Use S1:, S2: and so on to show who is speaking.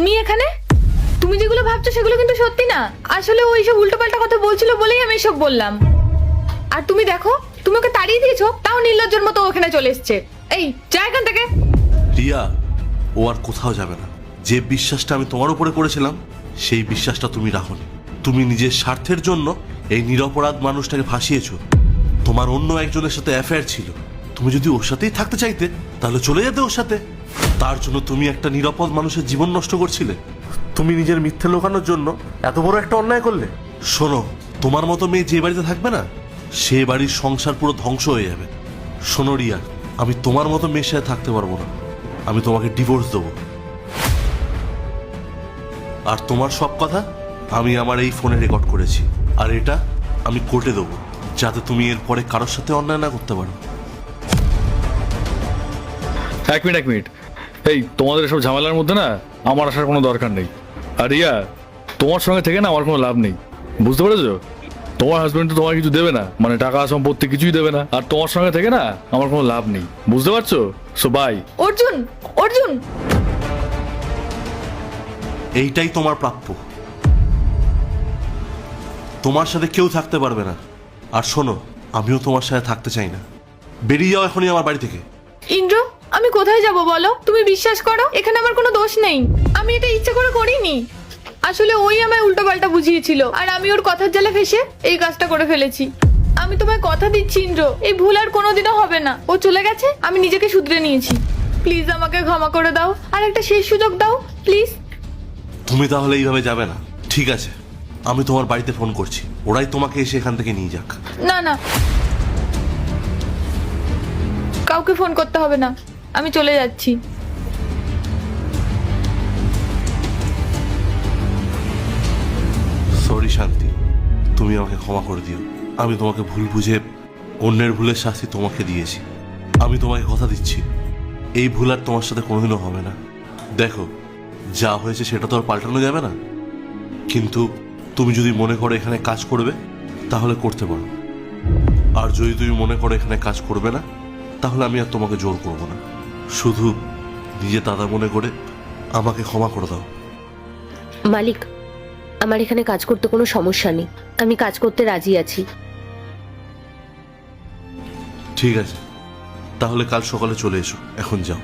S1: তুমি এখানে? তুমি যেগুলো ভাবছো সেগুলো কিন্তু সত্যি না। আসলে ও এইসব উল্টোপাল্টা কথা বলছিল বলেই আমি এসব বললাম। আর তুমি দেখো, তুমি ওকে তাড়িয়ে দিয়েছো, তাও নির্লজ্জের মতো ওখানে চলে এসছে। এই যা এখান থেকে।
S2: রিয়া, ও আর কোথাও যাবে না। যে বিশ্বাসটা আমি তোমার উপরে করেছিলাম সেই বিশ্বাসটা তুমি রাখোনি। তুমি নিজের স্বার্থের জন্য এই নিরপরাধ মানুষটাকে ফাঁসিয়েছো। তোমার অন্য একজনের সাথে অ্যাফেয়ার ছিল। তুমি যদি ওর সাথেই থাকতে চাইতে তাহলে চলে যেতে ওর সাথে। তার জন্য তুমি একটা নিরাপদ মানুষের জীবন নষ্ট করছিলে। তুমি নিজের মিথ্যে লোকানোর জন্য এত বড় একটা অন্যায় করলে। শোনো, তোমার মতো মেয়ে যে বাড়িতে থাকবে না সে বাড়ির সংসার পুরো ধ্বংস হয়ে যাবে। শোনো রিয়া, আমি তোমার মতো মেয়ের সাথে থাকতে পারবো না। আমি তোমাকে ডিভোর্স দেবো। আর তোমার সব কথা আমি আমার এই ফোনে রেকর্ড করেছি। আর এটা আমি কোর্টে দেবো, যাতে তুমি এরপরে কারোর সাথে অন্যায় না করতে পারো।
S3: এক মিনিট। এই তোমাদের এসব ঝামেলার মধ্যে না আমার আসার কোনো দরকার নেই। আর রিয়া, তোমার সঙ্গে থেকে না আমার কোনো লাভ নেই, বুঝতে পেরেছো? তোমার হাজবেন্ড তো তোমার কিছু দেবে না, মানে টাকা সম্পত্তি কিছুই দেবে না। আর তোমার সঙ্গে থেকে না আমার কোনো লাভ নেই, বুঝতে পারছো? So by.
S1: অর্জুন, অর্জুন,
S2: এইটাই তোমার প্রাপ্য। তোমার সাথে কেউ থাকতে পারবে না। আর শোনো, আমিও তোমার সাথে থাকতে চাই না। বেরিয়ে যাও এখনই আমার বাড়ি থেকে।
S1: ইন্দ্র, আমি কোথায় যাব বলো? তুমি বিশ্বাস করো, এখানে আমার কোনো দোষ নেই। আমি এটা ইচ্ছে করে করিনি। আসলে ওই আমায় উল্টোপাল্টা বুঝিয়েছিল, আর আমি ওর কথার জালে ফেসে এই কাজটা করে ফেলেছি। আমি তোমায় কথা দিচ্ছি ইন্দ্র, এই ভুল আর কোনোদিনও হবে না। ও চলে গেছে, আমি নিজেকে শুধরে নিয়েছি। প্লিজ আমাকে ক্ষমা করে দাও, আর একটা শেষ সুযোগ দাও প্লিজ।
S2: তুমি তাহলে এইভাবে যাবে না, ঠিক আছে? আমি তোমার বাড়িতে ফোন করছি, ওরাই তোমাকে এসে এখান থেকে নিয়ে যাক।
S1: না না, কাউকে ফোন করতে হবে না, আমি চলে যাচ্ছি।
S2: সরি শান্তি, তুমি আমাকে ক্ষমা করে দিও। আমি তোমাকে ভুল বুঝে অন্যের ভুলের শাস্তি তোমাকে দিয়েছি। আমি তোমাকে কথা দিচ্ছি, এই ভুল আর তোমার সাথে কোনোদিনও হবে না। দেখো, যা হয়েছে সেটা তো আর পাল্টানো যাবে না, কিন্তু তুমি যদি মনে করো এখানে কাজ করবে তাহলে করতে পারো। আর যদি তুমি মনে করো এখানে কাজ করবে না তাহলে আমি আর তোমাকে জোর করব না। শুধু নিজে দাদা মনে করে আমাকে ক্ষমা করে দাও।
S4: মালিক, আমার এখানে কাজ করতে কোনো সমস্যা নেই, আমি কাজ করতে রাজি আছি।
S2: ঠিক আছে, তাহলে কাল সকালে চলে এসো। এখন যাও।